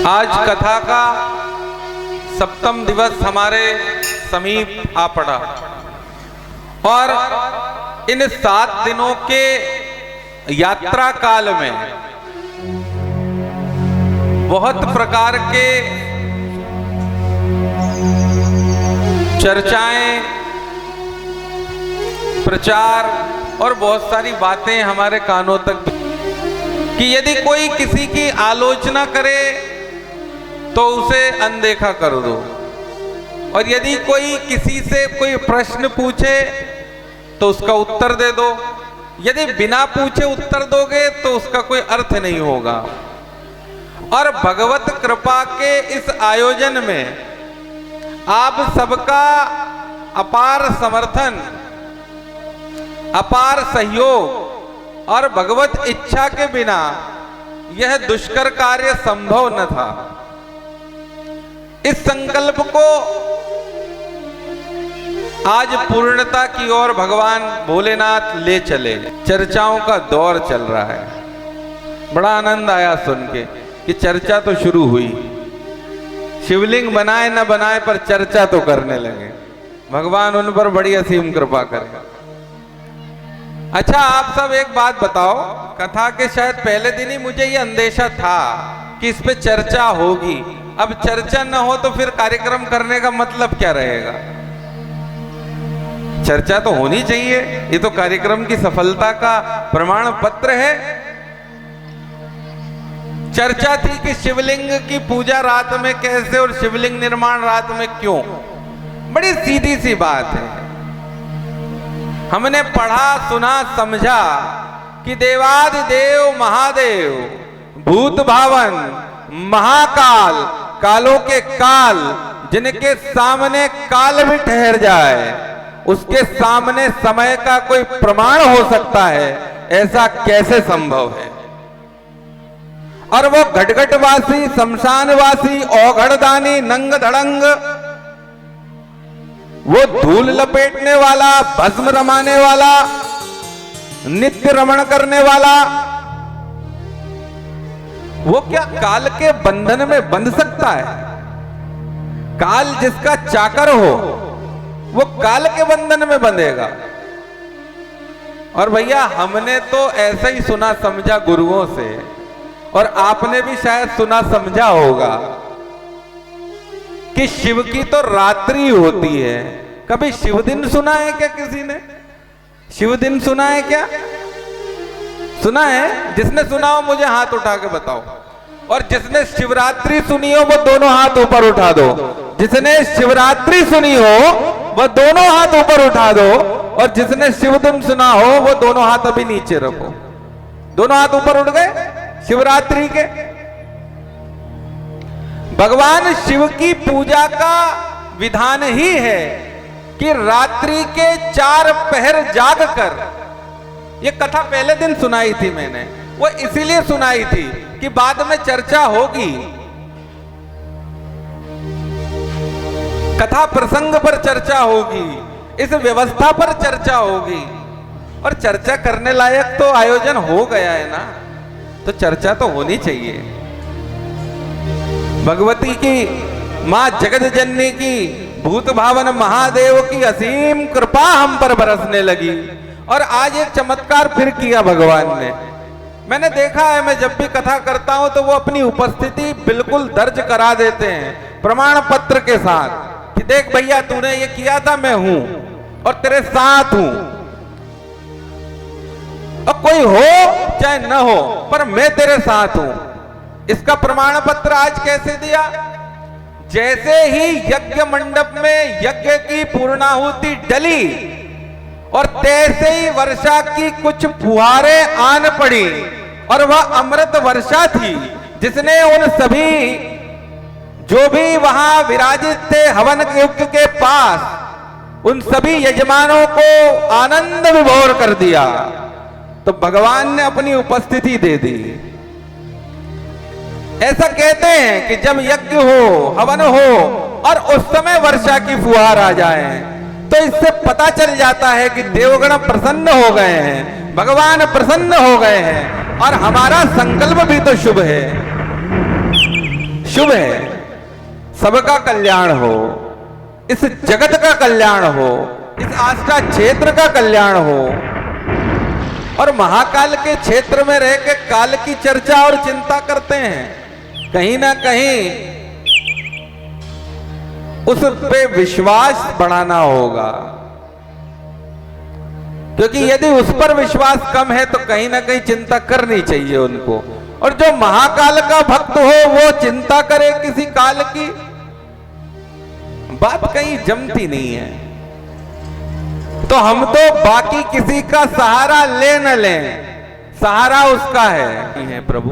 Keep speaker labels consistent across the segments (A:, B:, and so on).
A: आज कथा का सप्तम दिवस हमारे समीप आ पड़ा और इन 7 दिनों के यात्रा काल में बहुत प्रकार के चर्चाएं, प्रचार और बहुत सारी बातें हमारे कानों तक कि यदि कोई किसी की आलोचना करे तो उसे अनदेखा कर दो, और यदि कोई किसी से कोई प्रश्न पूछे तो उसका उत्तर दे दो। यदि बिना पूछे उत्तर दोगे तो उसका कोई अर्थ नहीं होगा। और भगवत कृपा के इस आयोजन में आप सबका अपार समर्थन, अपार सहयोग और भगवत इच्छा के बिना यह दुष्कर कार्य संभव न था। इस संकल्प को आज पूर्णता की ओर भगवान भोलेनाथ ले चले। चर्चाओं का दौर चल रहा है। बड़ा आनंद आया सुन के कि चर्चा तो शुरू हुई। शिवलिंग बनाए न बनाए पर चर्चा तो करने लगे। भगवान उन पर बड़ी असीम कृपा करें। अच्छा, आप सब एक बात बताओ, कथा के शायद पहले दिन ही मुझे ये अंदेशा था कि इस पे चर्चा होगी। अब चर्चा न हो तो फिर कार्यक्रम करने का मतलब क्या रहेगा? चर्चा तो होनी चाहिए। ये तो कार्यक्रम की सफलता का प्रमाण पत्र है। चर्चा थी कि शिवलिंग की पूजा रात में कैसे और शिवलिंग निर्माण रात में क्यों। बड़ी सीधी सी बात है। हमने पढ़ा, सुना, समझा कि देवादिदेव महादेव, भूत भावन, महाकाल, कालों के काल, जिनके सामने काल भी ठहर जाए, उसके सामने समय का कोई प्रमाण हो सकता है? ऐसा कैसे संभव है? और वो घटघटवासी, शमशानवासी, औघड़दानी, नंग धड़ंग, वो धूल लपेटने वाला, भस्म रमाने वाला, नित्य रमण करने वाला, वो क्या काल के बंधन में बंध सकता है? काल जिसका चाकर हो वो काल के बंधन में बंधेगा? और भैया, हमने तो ऐसा ही सुना समझा गुरुओं से, और आपने भी शायद सुना समझा होगा कि शिव की तो रात्रि होती है। कभी शिव दिन सुना है क्या किसी ने? शिव दिन सुना है क्या? सुना है? जिसने सुना हो मुझे हाथ उठा के बताओ। और जिसने शिवरात्रि सुनी हो वो दोनों हाथ ऊपर उठा दो। जिसने शिवरात्रि सुनी हो वो दोनों हाथ ऊपर उठा दो। और जिसने शिव दिन सुना हो वो दोनों हाथ अभी नीचे रखो। दोनों हाथ ऊपर उठ गए शिवरात्रि के। भगवान शिव की पूजा का विधान ही है कि रात्रि के 4 पहर जाग कर, ये कथा पहले दिन सुनाई थी मैंने, वो इसीलिए सुनाई थी कि बाद में चर्चा होगी। कथा प्रसंग पर चर्चा होगी, इस व्यवस्था पर चर्चा होगी। और चर्चा करने लायक तो आयोजन हो गया है ना, तो चर्चा तो होनी चाहिए। भगवती की, मां जगत जननी की, भूत भावन महादेव की असीम कृपा हम पर बरसने लगी। और आज एक चमत्कार फिर किया भगवान ने। मैंने देखा है, मैं जब भी कथा करता हूं तो वो अपनी उपस्थिति बिल्कुल दर्ज करा देते हैं प्रमाण पत्र के साथ कि देख भैया, तूने ये किया था, मैं हूं और तेरे साथ हूं। और कोई हो चाहे न हो, पर मैं तेरे साथ हूं। इसका प्रमाण पत्र आज कैसे दिया? जैसे ही यज्ञ मंडप में यज्ञ की पूर्णाहुति डली और तैसे ही वर्षा की कुछ फुहारें आन पड़ी, और वह अमृत वर्षा थी जिसने उन सभी जो भी वहां विराजित थे हवन युग के पास, उन सभी यजमानों को आनंद विभोर कर दिया। तो भगवान ने अपनी उपस्थिति दे दी। ऐसा कहते हैं कि जब यज्ञ हो, हवन हो और उस समय वर्षा की फुहार आ जाए, तो इससे पता चल जाता है कि देवगण प्रसन्न हो गए हैं, भगवान प्रसन्न हो गए हैं, और हमारा संकल्प भी तो शुभ है। शुभ है, सबका कल्याण हो, इस जगत का कल्याण हो, इस आस्था क्षेत्र का कल्याण हो। और महाकाल के क्षेत्र में रह के काल की चर्चा और चिंता करते हैं। कहीं ना कहीं उस पे विश्वास बढ़ाना होगा, क्योंकि यदि उस पर विश्वास कम है तो कहीं ना कहीं चिंता करनी चाहिए उनको। और जो महाकाल का भक्त हो वो चिंता करे किसी काल की, बात कहीं जमती नहीं है। तो हम तो बाकी किसी का सहारा ले न लें, सहारा उसका है प्रभु।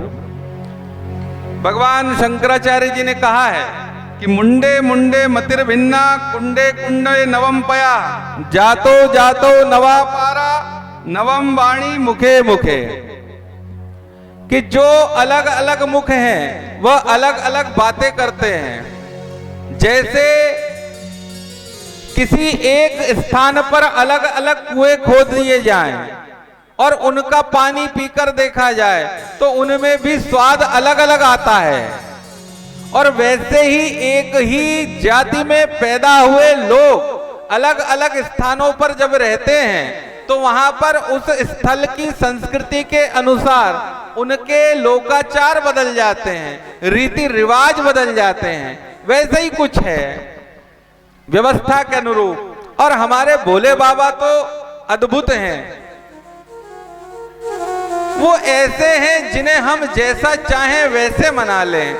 A: भगवान शंकराचार्य जी ने कहा है कि मुंडे मुंडे मतिर भिन्ना कुंडे कुंडे नवम पया, जातो जातो नवा पारा नवम वाणी मुखे मुखे। कि जो अलग अलग मुख हैं वह अलग अलग बातें करते हैं। जैसे किसी एक स्थान पर अलग अलग कुएं खोद दिए जाएं और उनका पानी पीकर देखा जाए तो उनमें भी स्वाद अलग अलग आता है। और वैसे ही एक ही जाति में पैदा हुए लोग अलग अलग स्थानों पर जब रहते हैं तो वहां पर उस स्थल की संस्कृति के अनुसार उनके लोकाचार बदल जाते हैं, रीति रिवाज बदल जाते हैं। वैसे ही कुछ है व्यवस्था के अनुरूप। और हमारे भोले बाबा तो अद्भुत हैं, वो ऐसे हैं जिन्हें हम जैसा चाहें वैसे मना लें।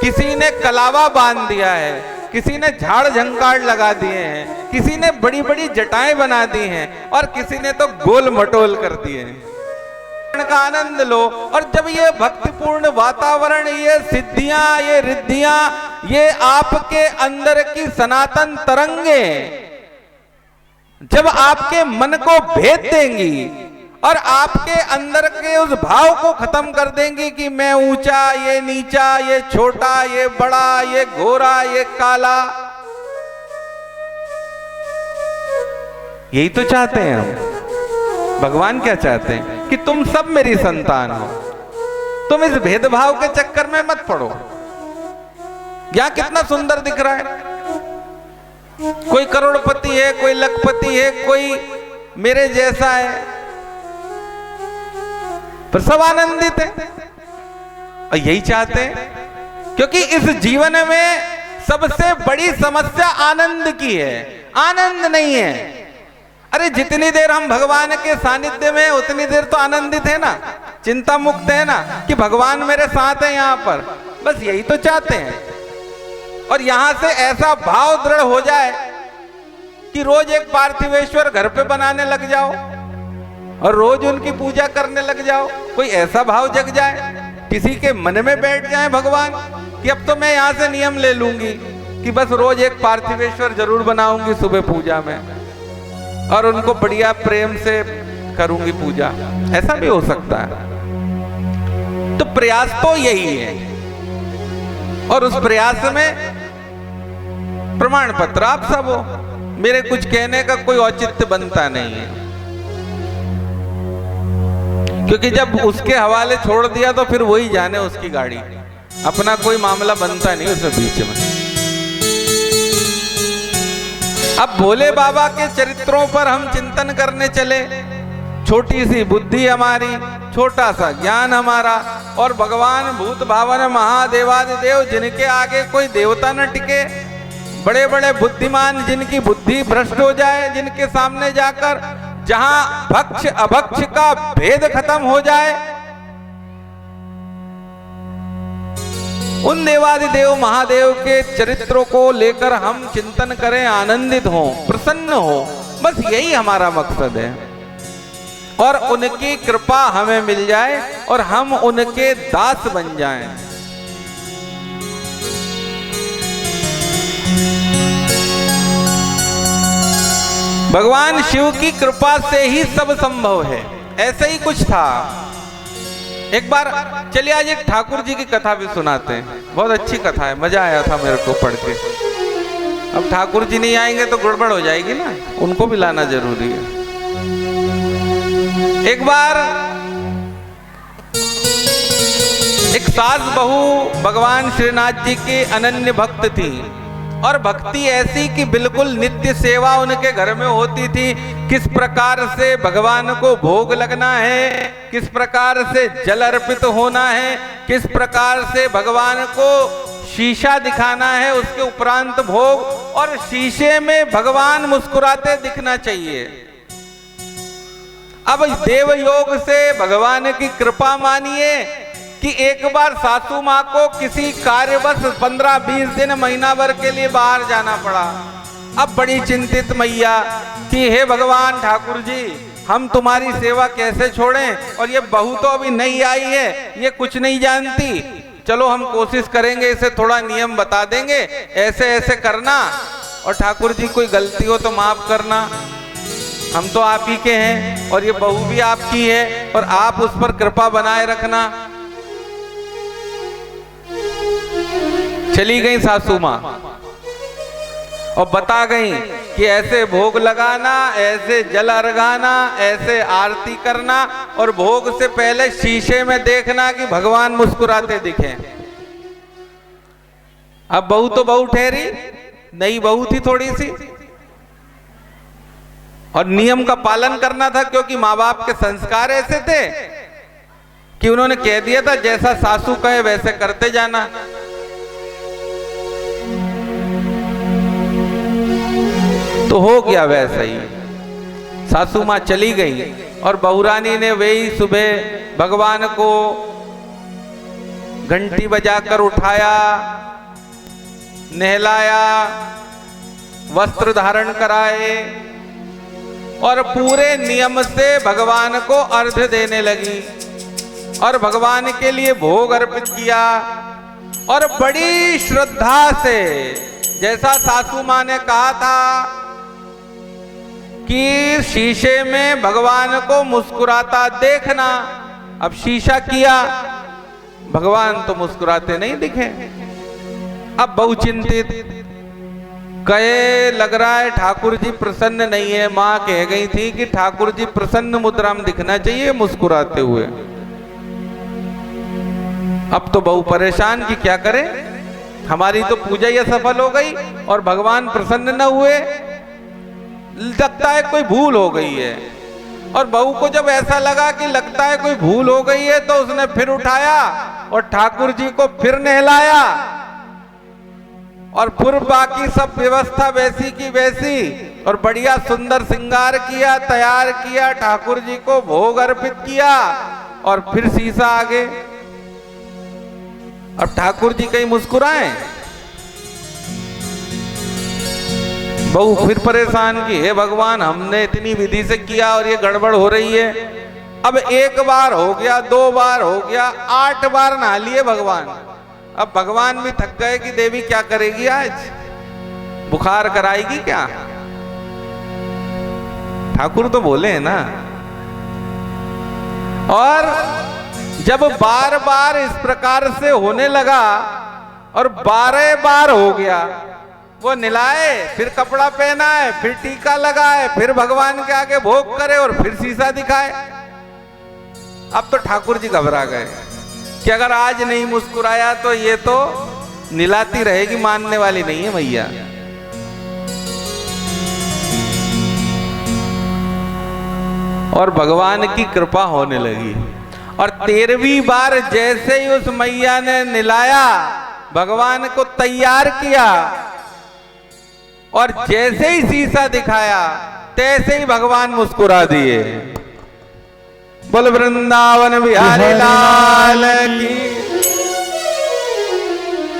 A: किसी ने कलावा बांध दिया है, किसी ने झाड़ झंकार लगा दिए हैं, किसी ने बड़ी बड़ी जटाएं बना दी हैं और किसी ने तो गोल मटोल कर दिए हैं। का आनंद लो। और जब ये भक्तिपूर्ण वातावरण, ये सिद्धियां, ये रिद्धियां, ये आपके अंदर की सनातन तरंगे जब आपके मन को भेद देंगी और आपके अंदर के उस भाव को खत्म कर देंगी कि मैं ऊंचा, ये नीचा, ये छोटा, ये बड़ा, ये गोरा, ये काला, यही तो चाहते हैं हम। भगवान क्या चाहते हैं कि तुम सब मेरी संतान हो, तुम इस भेदभाव के चक्कर में मत पड़ो। यहां कितना सुंदर दिख रहा है, कोई करोड़पति है, कोई लखपति है, कोई मेरे जैसा है, पर सब आनंदित है। और यही चाहते हैं, क्योंकि इस जीवन में सबसे बड़ी समस्या आनंद की है, आनंद नहीं है। अरे जितनी देर हम भगवान के सानिध्य में उतनी देर तो आनंदित है ना, चिंता मुक्त है ना, कि भगवान मेरे साथ है यहाँ पर, बस यही तो चाहते हैं। और यहां से ऐसा भाव दृढ़ हो जाए कि रोज एक पार्थिवेश्वर घर पे बनाने लग जाओ और रोज उनकी पूजा करने लग जाओ। कोई ऐसा भाव जग जाए, किसी के मन में बैठ जाए भगवान कि अब तो मैं यहां से नियम ले लूंगी कि बस रोज एक पार्थिवेश्वर जरूर बनाऊंगी सुबह पूजा में और उनको बढ़िया प्रेम से करूंगी पूजा। ऐसा भी हो सकता है। तो प्रयास तो यही है, और उस प्रयास में प्रमाण पत्र आप सब हो, मेरे कुछ कहने का कोई औचित्य बनता नहीं है, क्योंकि जब उसके हवाले छोड़ दिया तो फिर वही जाने उसकी गाड़ी, अपना कोई मामला बनता नहीं उसमें बीच में। अब भोले बाबा के चरित्रों पर हम चिंतन करने चले, छोटी सी बुद्धि हमारी, छोटा सा ज्ञान हमारा, और भगवान भूत भावन महादेवादिदेव जिनके आगे कोई देवता न टिके, बड़े बड़े बुद्धिमान जिनकी बुद्धि भ्रष्ट हो जाए, जिनके सामने जाकर जहां भक्ष अभक्ष का भेद खत्म हो जाए, उन देवादिदेव महादेव के चरित्रों को लेकर हम चिंतन करें, आनंदित हो, प्रसन्न हो, बस यही हमारा मकसद है। और उनकी कृपा हमें मिल जाए और हम उनके दास बन जाएं। भगवान शिव की कृपा से ही सब संभव है, ऐसे ही कुछ था। एक बार चलिए आज एक ठाकुर जी की कथा भी सुनाते हैं, बहुत अच्छी कथा है, मजा आया था मेरे को पढ़ के। अब ठाकुर जी नहीं आएंगे तो गड़बड़ हो जाएगी ना, उनको भी लाना जरूरी है। एक बार एक सास बहू भगवान श्रीनाथ जी की अनन्य भक्त थी और भक्ति ऐसी कि बिल्कुल नित्य सेवा उनके घर में होती थी। किस प्रकार से भगवान को भोग लगना है, किस प्रकार से जल अर्पित होना है, किस प्रकार से भगवान को शीशा दिखाना है, उसके उपरांत भोग, और शीशे में भगवान मुस्कुराते दिखना चाहिए। अब देवयोग से भगवान की कृपा मानिए कि एक बार सासू माँ को किसी कार्यवश 15-20 दिन महीना भर के लिए बाहर जाना पड़ा। अब बड़ी चिंतित मैया कि हे भगवान ठाकुर जी, हम तुम्हारी सेवा कैसे छोड़ें, और ये बहू तो अभी नई आई है, ये कुछ नहीं जानती, चलो हम कोशिश करेंगे, इसे थोड़ा नियम बता देंगे, ऐसे ऐसे करना, और ठाकुर जी कोई गलती हो तो माफ करना, हम तो आप ही के हैं और ये बहू भी आपकी है और आप उस पर कृपा बनाए रखना। चली गई सासू माँ और बता गई कि ऐसे भोग लगाना, ऐसे जल अर्घाना, ऐसे आरती करना, और भोग से पहले शीशे में देखना कि भगवान मुस्कुराते दिखें। अब बहू तो बहू ठहरी, नई बहू थी थोड़ी सी, और नियम का पालन करना था, क्योंकि माँ बाप के संस्कार ऐसे थे कि उन्होंने कह दिया था जैसा सासू कहे वैसे करते जाना। तो हो गया वैसा ही, सासू माँ चली गई और बहुरानी ने वही सुबह भगवान को घंटी बजाकर उठाया, नहलाया, वस्त्र धारण कराए और पूरे नियम से भगवान को अर्घ्य देने लगी और भगवान के लिए भोग अर्पित किया। और बड़ी श्रद्धा से, जैसा सासू माँ ने कहा था कि शीशे में भगवान को मुस्कुराता देखना, अब शीशा किया, भगवान तो मुस्कुराते नहीं दिखे। अब बहु चिंतित, कहे लग रहा है ठाकुर जी प्रसन्न नहीं है। माँ कह गई थी कि ठाकुर जी प्रसन्न मुद्रा में दिखना चाहिए मुस्कुराते हुए। अब तो बहु परेशान कि क्या करें, हमारी तो पूजा ही असफल हो गई और भगवान प्रसन्न न हुए, लगता है कोई भूल हो गई है। और बहू को जब ऐसा लगा कि लगता है कोई भूल हो गई है, तो उसने फिर उठाया और ठाकुर जी को फिर नहलाया और फिर बाकी सब व्यवस्था वैसी की वैसी और बढ़िया सुंदर श्रृंगार किया, तैयार किया, ठाकुर जी को भोग अर्पित किया और फिर शीशा आगे। अब ठाकुर जी कहीं मुस्कुराए, बहू फिर परेशान की, हे भगवान हमने इतनी विधि से किया और ये गड़बड़ हो रही है। अब एक बार हो गया, 2 बार हो गया, 8 बार नहा लिए भगवान। अब भगवान भी थक गए कि देवी क्या करेगी, आज बुखार कराएगी क्या। ठाकुर तो बोले हैं ना। और जब बार बार इस प्रकार से होने लगा और 12 बार हो गया, वो नहलाए, फिर कपड़ा पहनाए, फिर टीका लगाए, फिर भगवान के आगे भोग करे और फिर शीशा दिखाए। अब तो ठाकुर जी घबरा गए कि अगर आज नहीं मुस्कुराया तो ये तो नहलाती रहेगी, मानने वाली नहीं है मैया। और भगवान की कृपा होने लगी और 13वीं बार जैसे ही उस मैया ने नहलाया, भगवान को तैयार किया और जैसे ही शीशा दिखाया तैसे ही भगवान मुस्कुरा दिए। बोल वृंदावन बिहारी लाल की।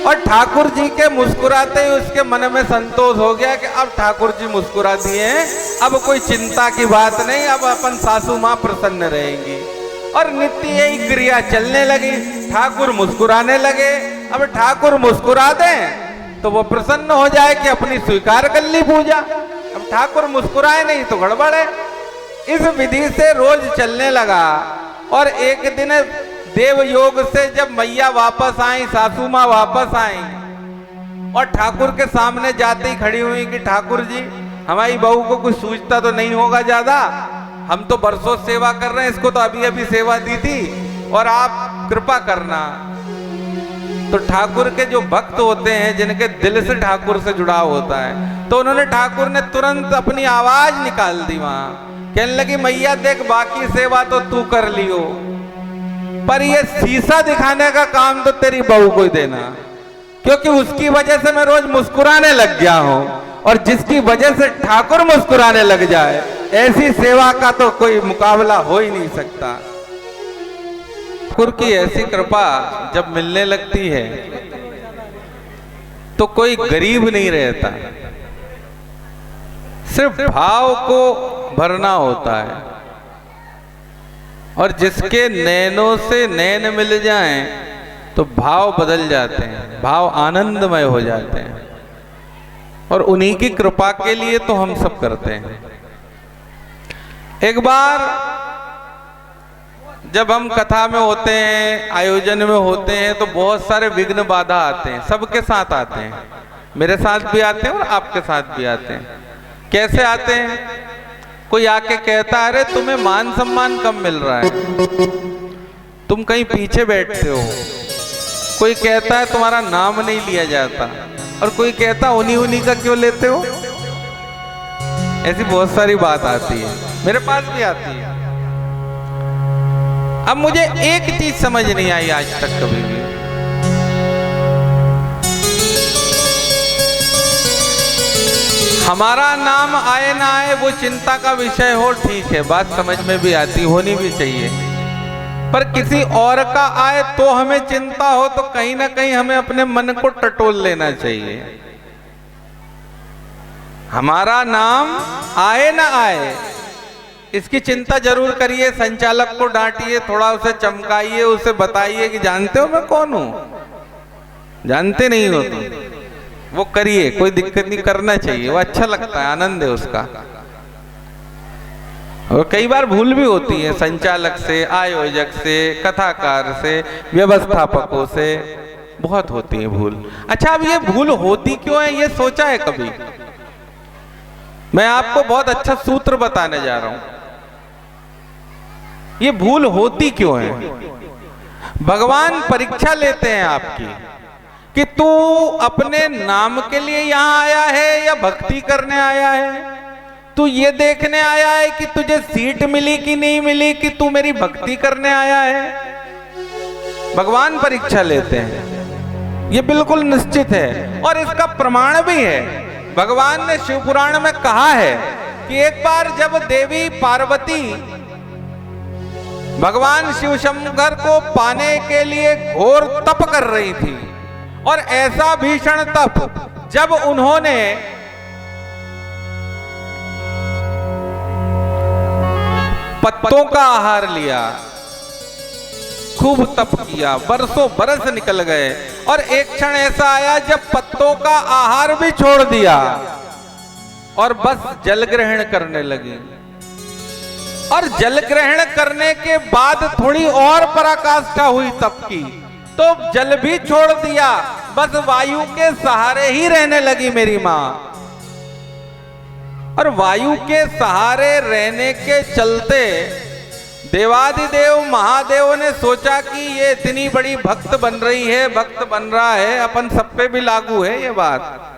A: और ठाकुर जी के मुस्कुराते ही उसके मन में संतोष हो गया कि अब ठाकुर जी मुस्कुरा दिए हैं, अब कोई चिंता की बात नहीं, अब अपन सासू माँ प्रसन्न रहेंगी। और नित्य यही क्रिया चलने लगी, ठाकुर मुस्कुराने लगे। अब ठाकुर मुस्कुरा दें तो वो प्रसन्न हो जाए कि अपनी स्वीकार कर ली पूजा। अब ठाकुर मुस्कुराए नहीं तो गड़बड़ है। इस विधि से रोज चलने लगा। और एक दिन देव योग से जब मैया वापस आई, सासू माँ वापस आई और ठाकुर के सामने जाते ही खड़ी हुई कि ठाकुर जी हमारी बहू को कुछ सूझता तो नहीं होगा ज्यादा, हम तो बरसों सेवा कर रहे हैं, इसको तो अभी अभी सेवा दी थी और आप कृपा करना। तो ठाकुर के जो भक्त होते हैं, जिनके दिल से ठाकुर से जुड़ाव होता है, तो उन्होंने, ठाकुर ने तुरंत अपनी आवाज निकाल दी वहां, कहने लगी मैया देख बाकी सेवा तो तू कर लियो, पर ये शीशा दिखाने का काम तो तेरी बहू को ही देना, क्योंकि उसकी वजह से मैं रोज मुस्कुराने लग गया हूं, और जिसकी वजह से ठाकुर मुस्कुराने लग जाए, ऐसी सेवा का तो कोई मुकाबला हो ही नहीं सकता। ठाकुर की ऐसी कृपा जब मिलने लगती है तो कोई गरीब नहीं रहता, सिर्फ भाव को भरना होता है, और जिसके नैनों से नैन मिल जाएं तो भाव बदल जाते हैं, भाव आनंदमय हो जाते हैं, और उन्हीं की कृपा के लिए तो हम सब करते हैं। एक बार जब हम कथा में होते हैं, आयोजन में होते हैं, तो बहुत सारे विघ्न बाधा आते हैं, सबके साथ आते हैं, मेरे साथ भी आते हैं और आपके साथ भी आते हैं। कैसे आते हैं? कोई आके कहता है अरे तुम्हें मान सम्मान कम मिल रहा है, तुम कहीं पीछे बैठते हो, कोई कहता है तुम्हारा नाम नहीं लिया जाता, और कोई कहता उन्हीं का क्यों लेते हो। ऐसी बहुत सारी बात आती है, मेरे पास भी आती है। अब मुझे एक चीज समझ नहीं आई आज तक कभी भी, हमारा नाम आए ना आए वो चिंता का विषय हो, ठीक है, बात समझ में भी आती, होनी भी चाहिए, पर किसी और का आए तो हमें चिंता हो, तो कहीं ना कहीं हमें अपने मन को टटोल लेना चाहिए। हमारा नाम आए ना आए इसकी चिंता जरूर करिए, संचालक को डांटिए, थोड़ा उसे चमकाइए, उसे बताइए कि जानते हो मैं कौन हूं, जानते नहीं हो तुम, वो करिए, कोई दिक्कत नहीं, करना चाहिए, वो अच्छा लगता है, आनंद है उसका। और कई बार भूल भी होती है, संचालक से, आयोजक से, कथाकार से, व्यवस्थापकों से बहुत होती है भूल। अच्छा, अब ये भूल होती क्यों है, ये सोचा है कभी? मैं आपको बहुत अच्छा सूत्र बताने जा रहा हूं, ये भूल होती क्यों है। भगवान परीक्षा लेते हैं आपकी कि तू अपने नाम के लिए यहां आया है या भक्ति करने आया है, तू ये देखने आया है कि तुझे सीट मिली कि नहीं मिली, कि तू मेरी भक्ति करने आया है। भगवान परीक्षा लेते हैं, ये बिल्कुल निश्चित है, और इसका प्रमाण भी है। भगवान ने शिव पुराण में कहा है कि एक बार जब देवी पार्वती भगवान शिव शंकर को पाने के लिए घोर तप कर रही थी, और ऐसा भीषण तप जब उन्होंने पत्तों का आहार लिया, खूब तप किया, बरसों बरस निकल गए, और एक क्षण ऐसा आया जब पत्तों का आहार भी छोड़ दिया और बस जल ग्रहण करने लगी। और जल ग्रहण करने के बाद थोड़ी और पराकाष्ठा हुई तप की, तो जल भी छोड़ दिया, बस वायु के सहारे ही रहने लगी मेरी मां। और वायु के सहारे रहने के चलते देवादिदेव महादेव ने सोचा कि ये इतनी बड़ी भक्त बन रही है, भक्त बन रहा है, अपन सब पे भी लागू है ये बात,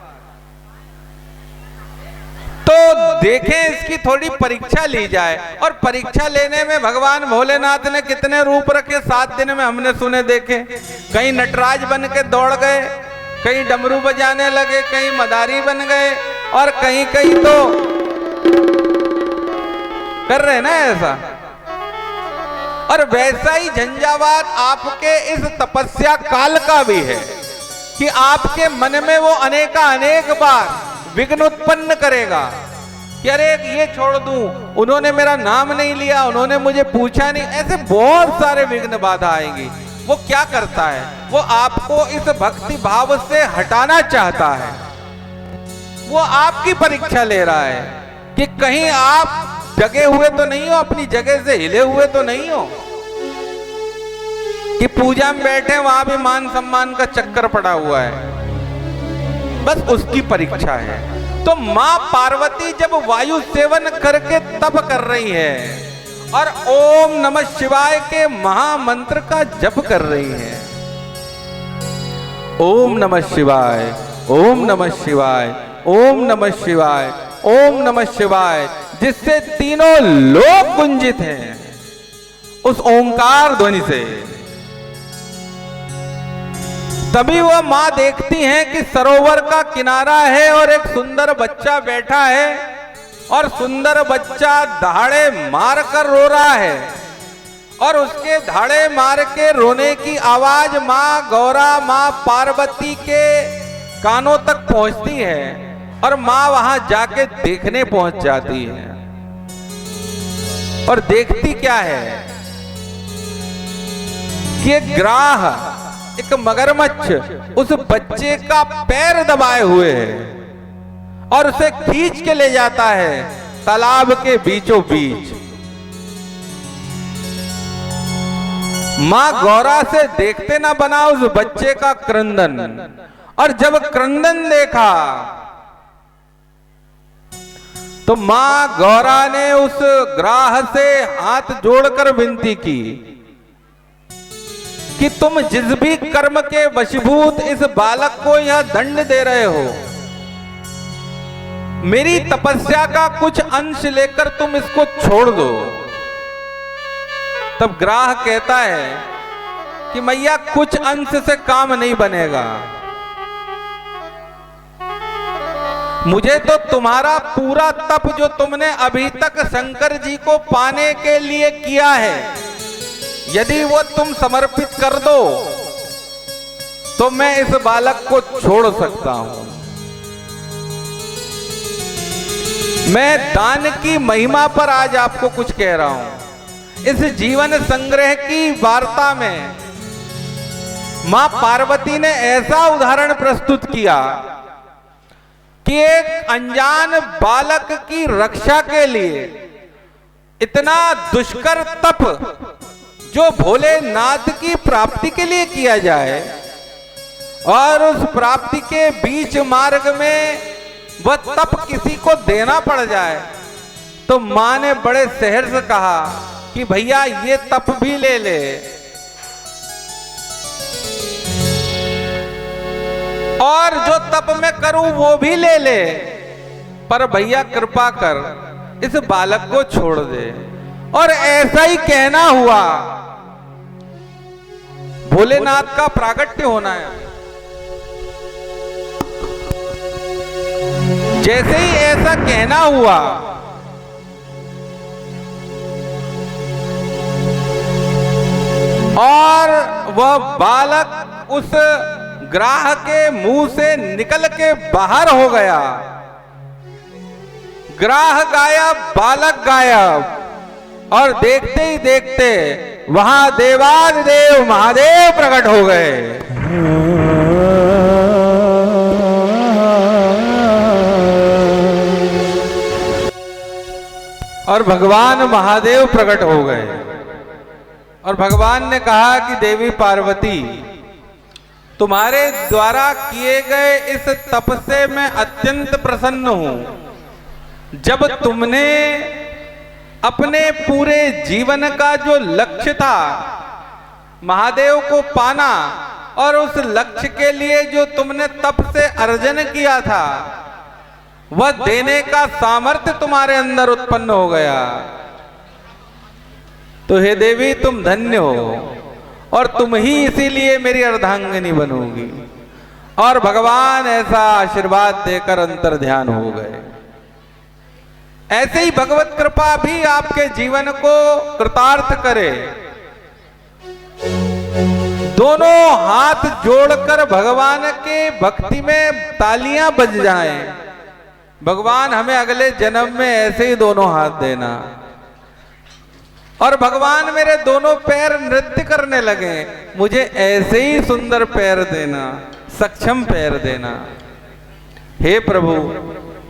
A: तो देखें इसकी थोड़ी परीक्षा ली जाए। और परीक्षा लेने में भगवान भोलेनाथ ने कितने रूप रखे, 7 दिन में हमने सुने देखे। कहीं नटराज बन के दौड़ गए, कहीं डमरू बजाने लगे, कहीं मदारी बन गए, और कहीं कहीं तो कर रहे ना ऐसा। और वैसा ही झंझावात आपके इस तपस्या काल का भी है कि आपके मन में वो अनेक बार विघ्न उत्पन्न करेगा कि अरे ये छोड़ दूं, उन्होंने मेरा नाम नहीं लिया, उन्होंने मुझे पूछा नहीं, ऐसे बहुत सारे विघ्न बाधा आएंगी। वो क्या करता है, वो आपको इस भक्ति भाव से हटाना चाहता है, वो आपकी परीक्षा ले रहा है कि कहीं आप जगे हुए तो नहीं हो, अपनी जगह से हिले हुए तो नहीं हो, कि पूजा में बैठे वहां भी मान सम्मान का चक्कर पड़ा हुआ है, बस उसकी परीक्षा है। तो मां पार्वती जब वायु सेवन करके तप कर रही है और ओम नमः शिवाय के महामंत्र का जप कर रही है, ओम नमः शिवाय, ओम नमः शिवाय, ओम नमः शिवाय, ओम नमः शिवाय, जिससे तीनों लोक गुंजित हैं उस ओंकार ध्वनि से। तभी वह मां देखती हैं कि सरोवर का किनारा है और एक सुंदर बच्चा बैठा है और सुंदर बच्चा दहाड़े मार कर रो रहा है और उसके धाड़े मार के रोने की आवाज मां गौरा, मां पार्वती के कानों तक पहुंचती है और मां वहां जाके देखने पहुंच जाती है। और देखती क्या है कि एक ग्राह, एक मगरमच्छ उस बच्चे का पैर दबाए हुए है और उसे खींच के ले जाता है तालाब के बीचों बीच। मां गौरा से देखते ना बना उस बच्चे का क्रंदन, और जब क्रंदन देखा तो मां गौरा ने उस ग्राह से हाथ जोड़कर विनती की कि तुम जिस भी कर्म के वशीभूत इस बालक को यह दंड दे रहे हो, मेरी तपस्या का कुछ अंश लेकर तुम इसको छोड़ दो। तब ग्राह कहता है कि मैया कुछ अंश से काम नहीं बनेगा, मुझे तो तुम्हारा पूरा तप जो तुमने अभी तक शंकर जी को पाने के लिए किया है, यदि वो तुम समर्पित कर दो तो मैं इस बालक को छोड़ सकता हूं। मैं दान की महिमा पर आज आपको कुछ कह रहा हूं। इस जीवन संग्रह की वार्ता में मां पार्वती ने ऐसा उदाहरण प्रस्तुत किया कि एक अनजान बालक की रक्षा के लिए इतना दुष्कर तप जो भोलेनाथ की प्राप्ति के लिए किया जाए और उस प्राप्ति के बीच मार्ग में वह तप किसी को देना पड़ जाए, तो मां ने बड़े सहर से कहा कि भैया ये तप भी ले ले, और जो तप मैं करूं वो भी ले ले, पर भैया कृपा कर इस बालक को छोड़ दे। और ऐसा ही कहना हुआ। भोलेनाथ का प्रागट्य होना है। जैसे ही ऐसा कहना हुआ, और वह बालक उस ग्राह के मुंह से निकल के बाहर हो गया। ग्राह गायब, बालक गायब, और देखते ही देखते वहां देवाधिदेव महादेव प्रकट हो गए। और भगवान महादेव प्रकट हो गए और भगवान ने कहा कि देवी पार्वती, तुम्हारे द्वारा किए गए इस तप से मैं अत्यंत प्रसन्न हूं। जब तुमने अपने पूरे जीवन का जो लक्ष्य था महादेव को पाना, और उस लक्ष्य के लिए जो तुमने तप से अर्जन किया था, वह देने का सामर्थ्य तुम्हारे अंदर उत्पन्न हो गया। तो हे देवी, तुम धन्य हो और तुम ही इसीलिए मेरी अर्धांगिनी बनोगी। और भगवान ऐसा आशीर्वाद देकर अंतर ध्यान हो गए। ऐसे ही भगवत कृपा भी आपके जीवन को कृतार्थ करे। दोनों हाथ जोड़कर भगवान के भक्ति में तालियां बज जाएं। भगवान हमें अगले जन्म में ऐसे ही दोनों हाथ देना, और भगवान मेरे दोनों पैर नृत्य करने लगे, मुझे ऐसे ही सुंदर पैर देना, सक्षम पैर देना। हे प्रभु,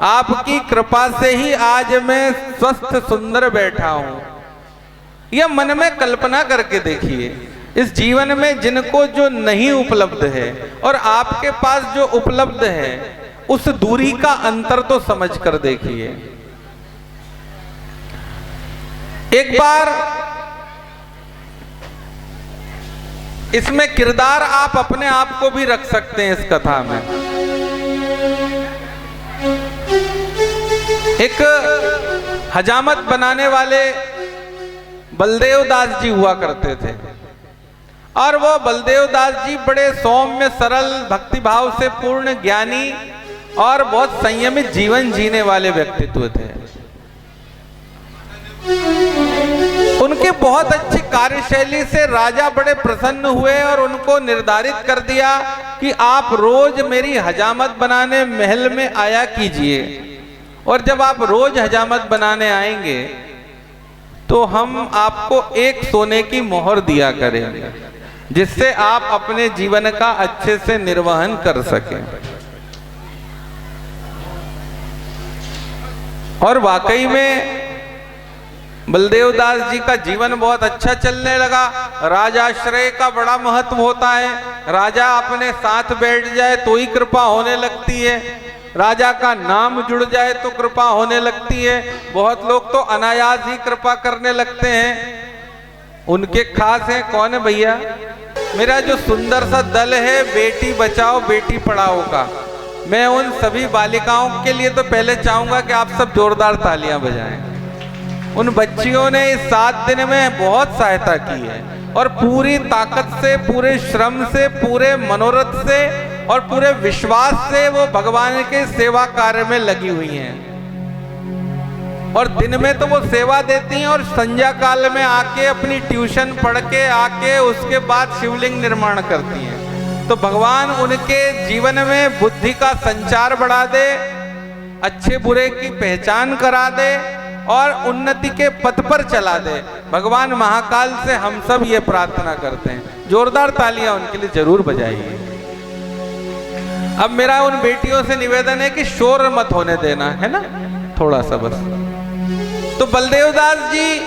A: आपकी कृपा से ही आज मैं स्वस्थ सुंदर बैठा हूं। यह मन में कल्पना करके देखिए, इस जीवन में जिनको जो नहीं उपलब्ध है और आपके पास जो उपलब्ध है, उस दूरी का अंतर तो समझ कर देखिए। एक बार इसमें किरदार आप अपने आप को भी रख सकते हैं इस कथा में। एक हजामत बनाने वाले बलदेव दास जी हुआ करते थे, और वो बलदेव दास जी बड़े सौम्य सरल भक्तिभाव से पूर्ण ज्ञानी और बहुत संयमित जीवन जीने वाले व्यक्तित्व थे। उनके बहुत अच्छी कार्यशैली से राजा बड़े प्रसन्न हुए और उनको निर्धारित कर दिया कि आप रोज मेरी हजामत बनाने महल में आया कीजिए, और जब आप रोज हजामत बनाने आएंगे तो हम आपको एक सोने की मोहर दिया करेंगे, जिससे आप अपने जीवन का अच्छे से निर्वहन कर सकें। और वाकई में बलदेव दास जी का जीवन बहुत अच्छा चलने लगा। राजाश्रय का बड़ा महत्व होता है। राजा अपने साथ बैठ जाए तो ही कृपा होने लगती है, राजा का नाम जुड़ जाए तो कृपा होने लगती है। बहुत लोग तो अनायास ही कृपा करने लगते हैं। उनके खास हैं कौन है भैया? मेरा जो सुंदर सा दल है बेटी बचाओ बेटी पढ़ाओ का, मैं उन सभी बालिकाओं के लिए तो पहले चाहूंगा कि आप सब जोरदार तालियां बजाएं। उन बच्चियों ने इस 7 दिन में बहुत सहायता की है, और पूरी ताकत से, पूरे श्रम से, पूरे मनोरथ से और पूरे विश्वास से वो भगवान के सेवा कार्य में लगी हुई हैं। और दिन में तो वो सेवा देती हैं, और संध्या काल में आके अपनी ट्यूशन पढ़ के आके उसके बाद शिवलिंग निर्माण करती हैं। तो भगवान उनके जीवन में बुद्धि का संचार बढ़ा दे, अच्छे बुरे की पहचान करा दे और उन्नति के पथ पर चला दे। भगवान महाकाल से हम सब ये प्रार्थना करते हैं। जोरदार तालियां उनके लिए जरूर बजाइए। अब मेरा उन बेटियों से निवेदन है कि शोर मत होने देना, है ना, थोड़ा सा बस। तो बलदेव दास जी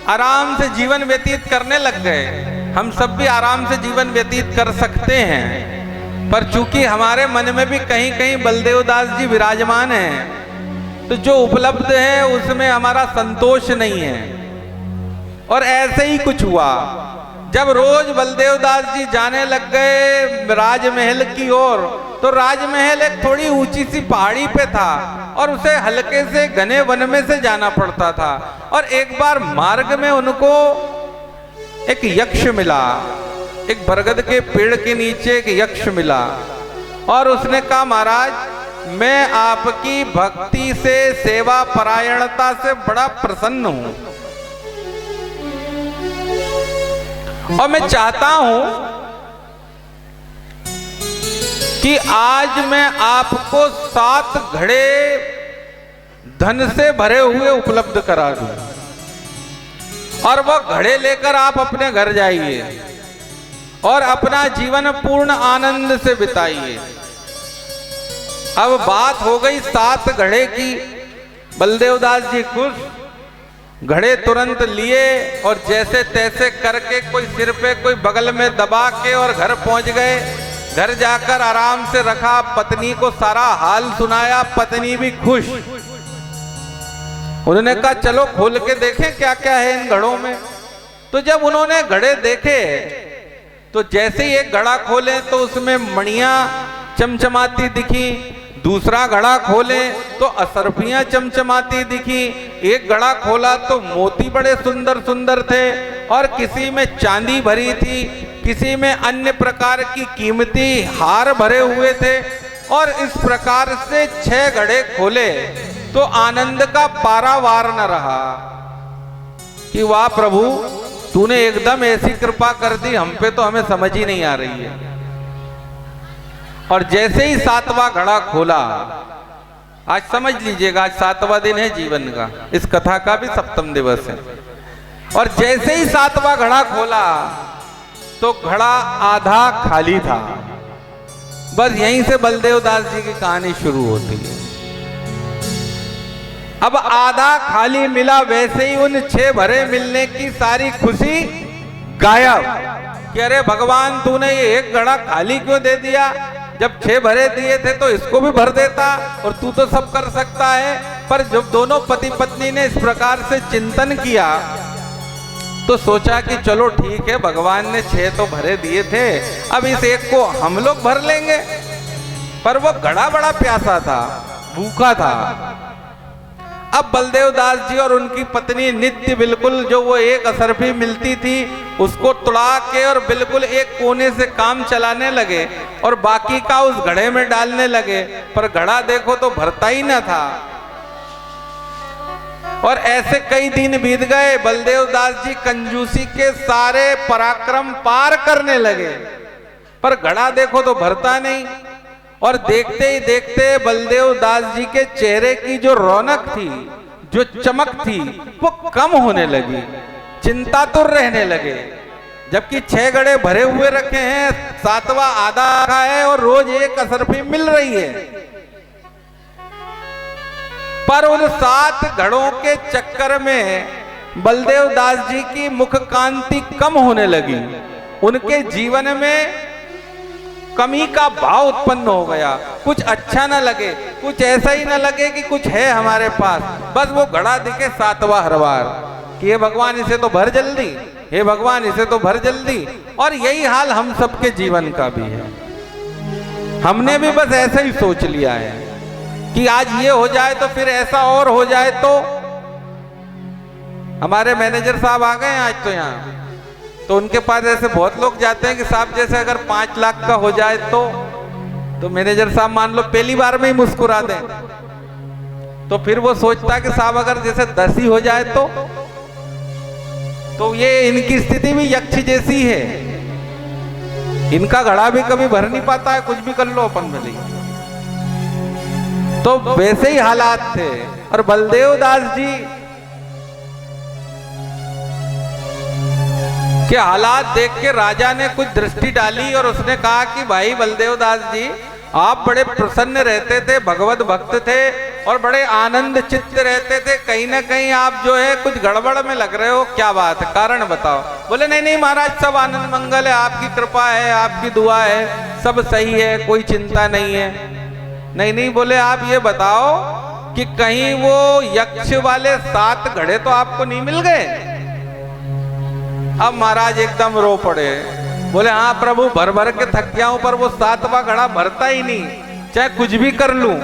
A: आराम से जीवन व्यतीत करने लग गए। हम सब भी आराम से जीवन व्यतीत कर सकते हैं, पर चूंकि हमारे मन में भी कहीं कहीं बलदेव दास जी विराजमान हैं, तो जो उपलब्ध है उसमें हमारा संतोष नहीं है। और ऐसे ही कुछ हुआ। जब रोज बलदेव दास जी जाने लग गए राजमहल की ओर, तो राजमहल एक थोड़ी ऊंची सी पहाड़ी पे था और उसे हल्के से घने वन में से जाना पड़ता था। और एक बार मार्ग में उनको एक यक्ष मिला, एक बरगद के पेड़ के नीचे एक यक्ष मिला, और उसने कहा महाराज मैं आपकी भक्ति से, सेवा परायणता से बड़ा प्रसन्न हूं, और मैं चाहता हूं कि आज मैं आपको 7 घड़े धन से भरे हुए उपलब्ध करा दूं, और वो घड़े लेकर आप अपने घर जाइए और अपना जीवन पूर्ण आनंद से बिताइए। अब बात हो गई 7 घड़े की। बलदेव दास जी खुश, घड़े तुरंत लिए और जैसे तैसे करके कोई सिर पे कोई बगल में दबा के और घर पहुंच गए। घर जाकर आराम से रखा, पत्नी को सारा हाल सुनाया, पत्नी भी खुश। उन्होंने कहा चलो खोल के देखें क्या क्या है इन घड़ों में। तो जब उन्होंने घड़े देखे तो जैसे ही एक घड़ा खोले तो उसमें मणियां चमचमाती दिखी, दूसरा घड़ा खोले तो असरफियां चमचमाती दिखी, एक घड़ा खोला तो मोती बड़े सुंदर सुंदर थे, और किसी में चांदी भरी थी, किसी में अन्य प्रकार की कीमती हार भरे हुए थे। और इस प्रकार से 6 घड़े खोले तो आनंद का पारावार न रहा कि वाह प्रभु तूने एकदम ऐसी कृपा कर दी, हम पे तो हमें समझ ही नहीं आ रही है। और जैसे ही 7वां घड़ा खोला, आज समझ लीजिएगा आज 7वां दिन है जीवन का, इस कथा का भी 7वां दिवस है। और जैसे ही 7वां घड़ा खोला तो घड़ा आधा खाली था। बस यहीं से बलदेव दास जी की कहानी शुरू होती है। अब आधा खाली मिला, वैसे ही उन 6 भरे मिलने की सारी खुशी गायब कि अरे भगवान तूने ये एक घड़ा खाली क्यों दे दिया, जब 6 भरे दिए थे तो इसको भी भर देता, और तू तो सब कर सकता है। पर जब दोनों पति पत्नी ने इस प्रकार से चिंतन किया तो सोचा कि चलो ठीक है, भगवान ने 6 तो भरे दिए थे, अब इस एक को हम लोग भर लेंगे। पर वो घड़ा बड़ा प्यासा था, भूखा था। अब बलदेव दास जी और उनकी पत्नी नित्य बिल्कुल जो वो एक असरफी मिलती थी उसको तुड़ा के और बिल्कुल एक कोने से काम चलाने लगे और बाकी का उस घड़े में डालने लगे, पर घड़ा देखो तो भरता ही न था। और ऐसे कई दिन बीत गए। बलदेव दास जी कंजूसी के सारे पराक्रम पार करने लगे, पर घड़ा देखो तो भरता नहीं। और देखते ही देखते बलदेव दास जी के चेहरे की जो रौनक थी, जो चमक थी, वो कम होने लगी, चिंतातुर रहने लगे। जबकि 6 घड़े भरे हुए रखे हैं, 7वां आधा रखा है और रोज एक असरफी मिल रही है, पर उन 7 घड़ों के चक्कर में बलदेव दास जी की मुख कांति कम होने लगी। उनके जीवन में कमी का भाव उत्पन्न हो गया। कुछ अच्छा न लगे, कुछ ऐसा ही न लगे कि कुछ है हमारे पास, बस वो घड़ा दिखे 7वां हर बार कि हे भगवान इसे तो भर जल्दी, हे भगवान इसे तो भर जल्दी। और यही हाल हम सबके जीवन का भी है। हमने भी बस ऐसा ही सोच लिया है कि आज ये हो जाए तो फिर ऐसा और हो जाए। तो हमारे मैनेजर साहब आ गए आज तो यहाँ, तो उनके पास ऐसे बहुत लोग जाते हैं कि साहब जैसे अगर 5 लाख का हो जाए तो मैनेजर साहब मान लो पहली बार में ही मुस्कुरा दें, तो फिर वो सोचता कि साहब अगर जैसे 10 ही हो जाए तो ये इनकी स्थिति भी यक्ष जैसी है, इनका घड़ा भी कभी भर नहीं पाता है, कुछ भी कर लो अपन में नहीं। तो वैसे ही हालात थे। और बलदेव दास जी के हालात देख के राजा ने कुछ दृष्टि डाली और उसने कहा कि भाई बलदेव दास जी, आप बड़े प्रसन्न रहते थे, भगवत भक्त थे और बड़े आनंद चित्त रहते थे, कहीं ना कहीं आप जो है कुछ गड़बड़ में लग रहे हो, क्या बात है, कारण बताओ। बोले नहीं नहीं महाराज, सब आनंद मंगल है, आपकी कृपा है, आपकी दुआ है, सब सही है, कोई चिंता नहीं है। नहीं नहीं, बोले आप ये बताओ कि कहीं वो यक्ष वाले 7 घड़े तो आपको नहीं मिल गए? अब महाराज एकदम रो पड़े। बोले हाँ प्रभु, भर भर के थक गया हूं, पर वो 7वां घड़ा भरता ही नहीं, चाहे कुछ भी कर लूं,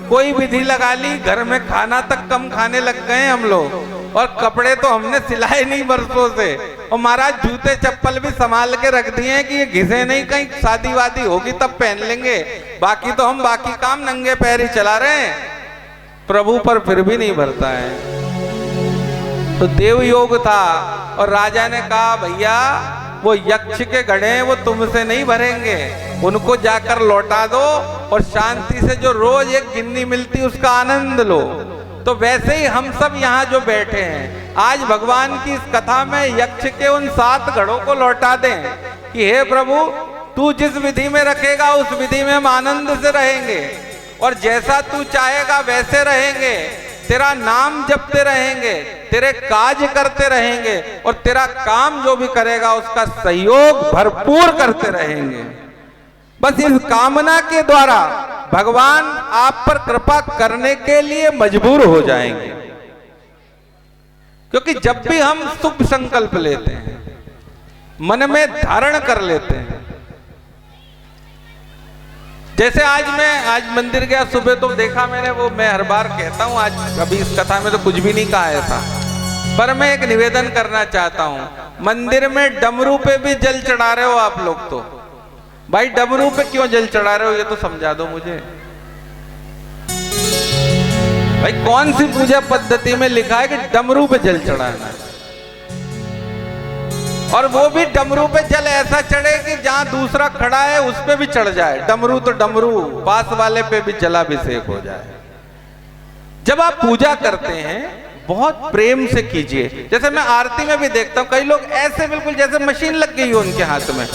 A: कोई विधि लगा ली, घर में खाना तक कम खाने लग गए हम लोग, और कपड़े तो हमने सिलाए नहीं बरसों से, और महाराज जूते चप्पल भी संभाल के रख दिए हैं कि ये घिसे नहीं, कहीं शादी वादी होगी तब पहन लेंगे, बाकी तो हम बाकी काम नंगे पैर ही चला रहे हैं प्रभु, पर फिर भी नहीं भरता है। तो देव योग था और राजा ने कहा भैया वो यक्ष के घड़े वो तुमसे नहीं भरेंगे, उनको जाकर लौटा दो और शांति से जो रोज एक गिन्नी मिलती उसका आनंद लो। तो वैसे ही हम सब यहाँ जो बैठे हैं आज भगवान की इस कथा में यक्ष के उन 7 घड़ों को लौटा दें कि हे प्रभु, तू जिस विधि में रखेगा उस विधि में हम आनंद से रहेंगे और जैसा तू चाहेगा वैसे रहेंगे, तेरा नाम जपते रहेंगे, तेरे काज करते रहेंगे और तेरा काम जो भी करेगा उसका सहयोग भरपूर करते रहेंगे। बस इस कामना के द्वारा भगवान आप पर कृपा करने के लिए मजबूर हो जाएंगे। क्योंकि जब भी हम शुभ संकल्प लेते हैं, मन में धारण कर लेते हैं, जैसे आज मंदिर गया सुबह तो देखा मैंने, वो मैं हर बार कहता हूं, आज अभी इस कथा में तो कुछ भी नहीं कहा ऐसा, पर मैं एक निवेदन करना चाहता हूं। मंदिर में डमरू पे भी जल चढ़ा रहे हो आप लोग, तो भाई डमरू पे क्यों जल चढ़ा रहे हो ये तो समझा दो मुझे। भाई कौन सी पूजा पद्धति में लिखा है कि डमरू पे जल चढ़ाना है? और वो भी डमरू पे जल ऐसा चढ़े कि जहां दूसरा खड़ा है उस पे भी चढ़ जाए। डमरू तो डमरू, पास वाले पे भी जलाभिषेक हो जाए। जब आप पूजा करते हैं बहुत प्रेम से कीजिए। जैसे मैं आरती में भी देखता हूं, कई लोग ऐसे बिल्कुल जैसे मशीन लग गई हो उनके हाथ में,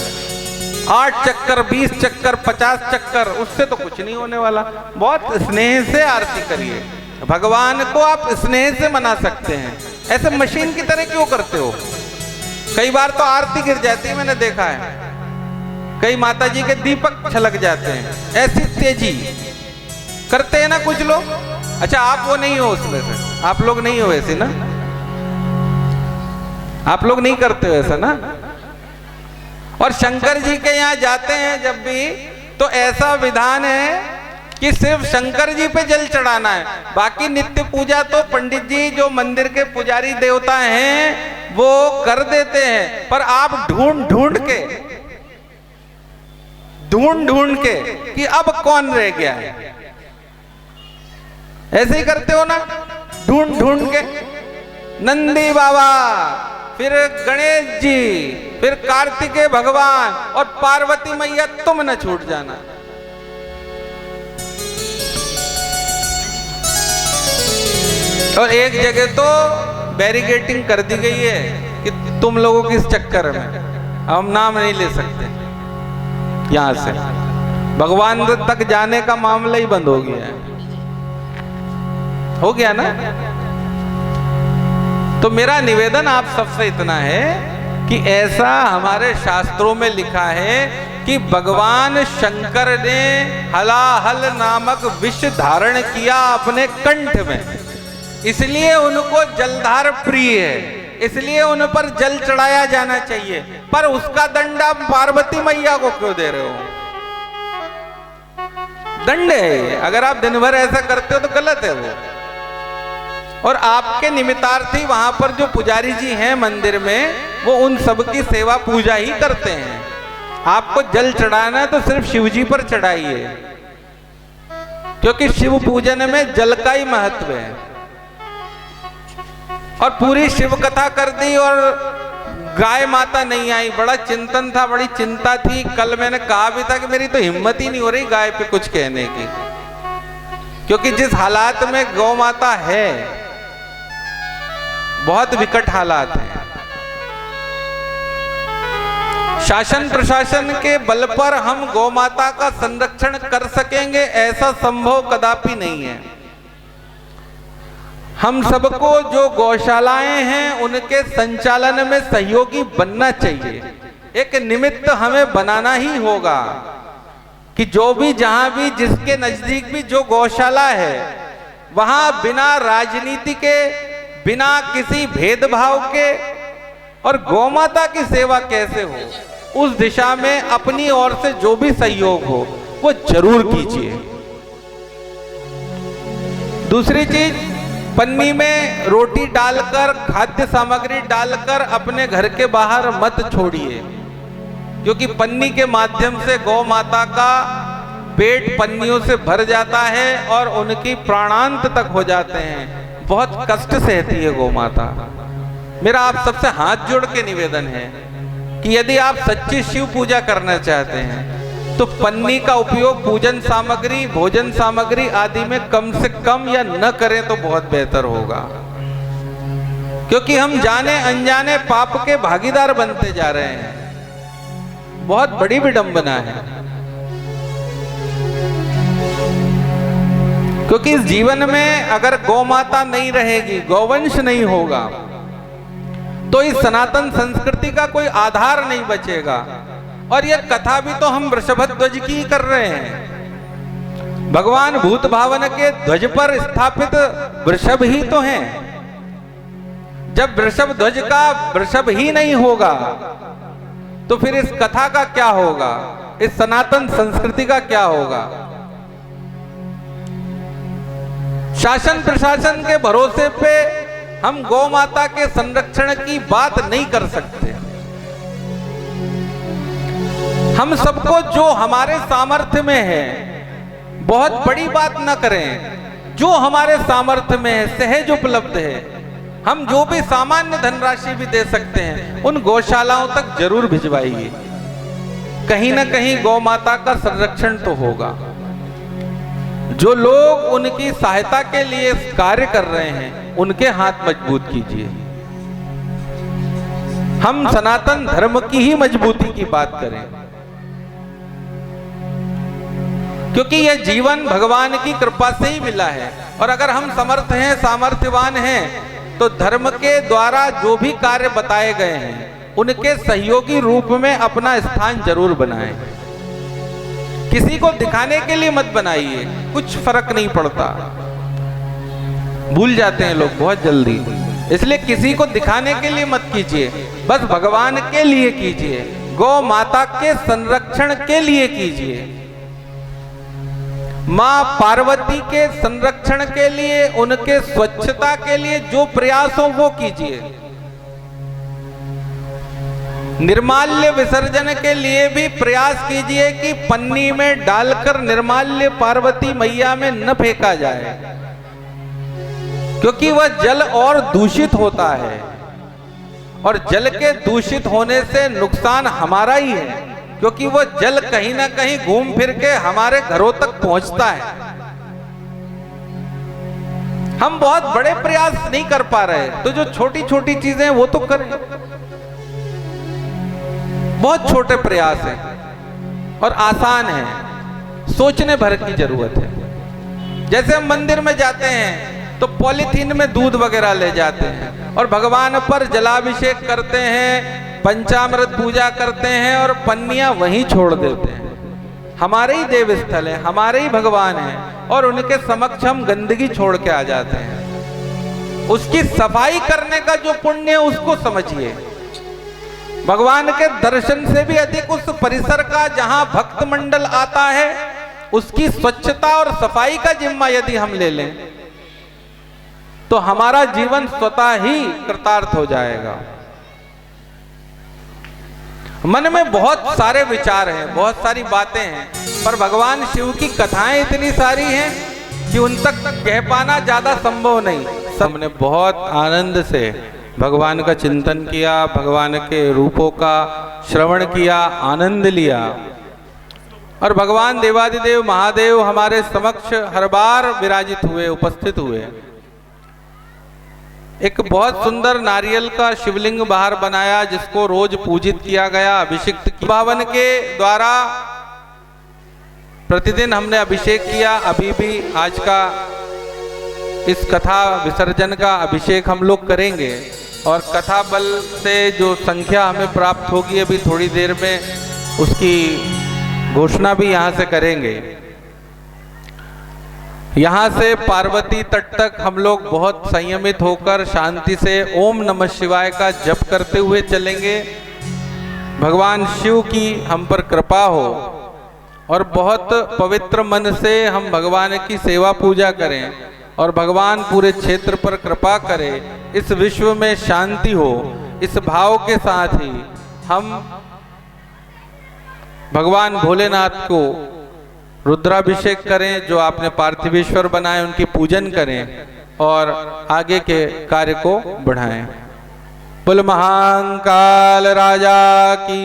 A: 8 चक्कर 20 चक्कर 50 चक्कर, उससे तो कुछ नहीं होने वाला। बहुत स्नेह से आरती करिए, भगवान को आप स्नेह से मना सकते हैं, ऐसे मशीन की तरह क्यों करते हो? कई बार तो आरती गिर जाती है, मैंने देखा है, कई माता जी के दीपक छलक जाते हैं, ऐसी तेजी करते हैं ना कुछ लोग। अच्छा आप वो नहीं हो उसमें से, आप लोग नहीं हो ऐसे ना। आप लोग नहीं करते हो ऐसा ना। और शंकर जी के यहाँ जाते हैं जब भी, तो ऐसा विधान है कि सिर्फ शंकर जी पे जल चढ़ाना है, बाकी नित्य पूजा तो पंडित जी जो मंदिर के पुजारी देवता हैं वो कर देते हैं। पर आप ढूंढ ढूंढ के कि अब कौन रह गया है, ऐसे ही करते हो ना, ढूंढ के। नंदी बाबा, फिर गणेश जी, फिर कार्तिकेय भगवान और पार्वती मैया, तुम न छूट जाना। और एक जगह तो बैरिकेटिंग कर दी गई है कि तुम लोगों के इस चक्कर में हम नाम नहीं ले सकते यहां से, भगवान तक जाने का मामला ही बंद हो गया है। हो गया ना। तो मेरा निवेदन आप सबसे इतना है कि ऐसा हमारे शास्त्रों में लिखा है कि भगवान शंकर ने हलाहल नामक विष धारण किया अपने कंठ में, इसलिए उनको जलधार प्रिय है, इसलिए उन पर जल चढ़ाया जाना चाहिए। पर उसका दंड आप पार्वती मैया को क्यों दे रहे हो? दंड है, अगर आप दिन भर ऐसा करते हो तो गलत है वो। और आपके निमित्तार्थी वहां पर जो पुजारी जी हैं मंदिर में, वो उन सब की सेवा पूजा ही करते हैं। आपको जल चढ़ाना है तो सिर्फ शिव जी पर चढ़ाइए, क्योंकि शिव पूजन में जल का ही महत्व है। और पूरी शिव कथा कर दी और गाय माता नहीं आई, बड़ा चिंतन था, बड़ी चिंता थी। कल मैंने कहा भी था कि मेरी तो हिम्मत ही नहीं हो रही गाय पे कुछ कहने की, क्योंकि जिस हालात में गौ माता है, बहुत विकट हालात हैं। शासन प्रशासन के बल पर हम गौ माता का संरक्षण कर सकेंगे ऐसा संभव कदापि नहीं है। हम सबको जो गौशालाएं हैं उनके संचालन में सहयोगी बनना चाहिए। एक निमित्त हमें बनाना ही होगा कि जो भी जहां भी जिसके नजदीक भी जो गौशाला है, वहां बिना राजनीति के, बिना किसी भेदभाव के और गौमाता की सेवा कैसे हो, उस दिशा में अपनी ओर से जो भी सहयोग हो वो जरूर कीजिए। दूसरी चीज, पन्नी में रोटी डालकर, खाद्य सामग्री डालकर अपने घर के बाहर मत छोड़िए, क्योंकि पन्नी के माध्यम से गौ माता का पेट पन्नियों से भर जाता है और उनकी प्राणांत तक हो जाते हैं। बहुत कष्ट सहती है गौ माता। मेरा आप सबसे हाथ जोड़ के निवेदन है कि यदि आप सच्ची शिव पूजा करना चाहते हैं तो पन्नी का उपयोग पूजन सामग्री, भोजन सामग्री आदि में कम से कम या न करें तो बहुत बेहतर होगा, क्योंकि हम जाने अनजाने पाप के भागीदार बनते जा रहे हैं। बहुत बड़ी विडंबना है, क्योंकि इस जीवन में अगर गौ माता नहीं रहेगी, गौवंश नहीं होगा, तो इस सनातन संस्कृति का कोई आधार नहीं बचेगा। और यह कथा भी तो हम वृषभध्वज की कर रहे हैं। भगवान भूत भावन के ध्वज पर स्थापित वृषभ ही तो हैं। जब वृषभ ध्वज का वृषभ ही नहीं होगा तो फिर इस कथा का क्या होगा, इस सनातन संस्कृति का क्या होगा? शासन प्रशासन के भरोसे पे हम गौ माता के संरक्षण की बात नहीं कर सकते। हम सबको जो हमारे सामर्थ्य में है, बहुत बड़ी बात न करें, जो हमारे सामर्थ्य में है, सहज उपलब्ध है, हम जो भी सामान्य धनराशि भी दे सकते हैं उन गौशालाओं तक जरूर भिजवाइए। कहीं ना कहीं गौ माता का संरक्षण तो होगा। जो लोग उनकी सहायता के लिए कार्य कर रहे हैं उनके हाथ मजबूत कीजिए। हम सनातन धर्म की ही मजबूती की बात करें, क्योंकि यह जीवन भगवान की कृपा से ही मिला है। और अगर हम समर्थ हैं, सामर्थ्यवान हैं, तो धर्म के द्वारा जो भी कार्य बताए गए हैं उनके सहयोगी रूप में अपना स्थान जरूर बनाएं। किसी को दिखाने के लिए मत बनाइए, कुछ फर्क नहीं पड़ता। भूल जाते हैं लोग बहुत जल्दी, इसलिए किसी को दिखाने के लिए मत कीजिए, बस भगवान के लिए कीजिए, गौ माता के संरक्षण के लिए कीजिए, मां पार्वती के संरक्षण के लिए, उनके स्वच्छता के लिए जो प्रयास हो वो कीजिए। निर्माल्य विसर्जन के लिए भी प्रयास कीजिए कि पन्नी में डालकर निर्माल्य पार्वती मैया में न फेंका जाए, क्योंकि वह जल और दूषित होता है और जल के दूषित होने से नुकसान हमारा ही है, क्योंकि वह जल कहीं ना कहीं घूम फिर के हमारे घरों तक पहुंचता है। हम बहुत बड़े प्रयास नहीं कर पा रहे, तो जो छोटी छोटी चीजें वो तो करें। बहुत छोटे प्रयास हैं और आसान है, सोचने भर की जरूरत है। जैसे हम मंदिर में जाते हैं तो पॉलीथीन में दूध वगैरह ले जाते हैं और भगवान पर जलाभिषेक करते हैं, पंचामृत पूजा करते हैं और पन्नियां वहीं छोड़ देते हैं। हमारे ही देव स्थल है, हमारे ही भगवान हैं और उनके समक्ष हम गंदगी छोड़ के आ जाते हैं। उसकी सफाई करने का जो पुण्य है उसको समझिए। भगवान के दर्शन से भी अधिक उस परिसर का जहां भक्त मंडल आता है उसकी स्वच्छता और सफाई का जिम्मा यदि हम ले लें तो हमारा जीवन स्वतः ही कृतार्थ हो जाएगा। मन में बहुत सारे विचार हैं, बहुत सारी बातें हैं, पर भगवान शिव की कथाएं इतनी सारी हैं कि उन तक कह पाना ज्यादा संभव नहीं। हमने बहुत आनंद से भगवान का चिंतन किया, भगवान के रूपों का श्रवण किया, आनंद लिया और भगवान देवादिदेव महादेव हमारे समक्ष हर बार विराजित हुए, उपस्थित हुए। एक बहुत सुंदर नारियल का शिवलिंग बाहर बनाया जिसको रोज पूजित किया गया, अभिषिक्त किया। भावन के द्वारा प्रतिदिन हमने अभिषेक किया। अभी भी आज का इस कथा विसर्जन का अभिषेक हम लोग करेंगे और कथा बल से जो संख्या हमें प्राप्त होगी अभी थोड़ी देर में उसकी घोषणा भी यहाँ से करेंगे। यहाँ से पार्वती तट तक हम लोग बहुत संयमित होकर शांति से ओम नमः शिवाय का जप करते हुए चलेंगे। भगवान शिव की हम पर कृपा हो और बहुत पवित्र मन से हम भगवान की सेवा पूजा करें और भगवान पूरे क्षेत्र पर कृपा करे, इस विश्व में शांति हो। इस भाव के साथ ही हम भगवान भोलेनाथ को रुद्राभिषेक करें, जो आपने पार्थिवेश्वर बनाए उनकी पूजन करें और आगे के कार्य को बढ़ाएं। बोल महाकाल राजा की।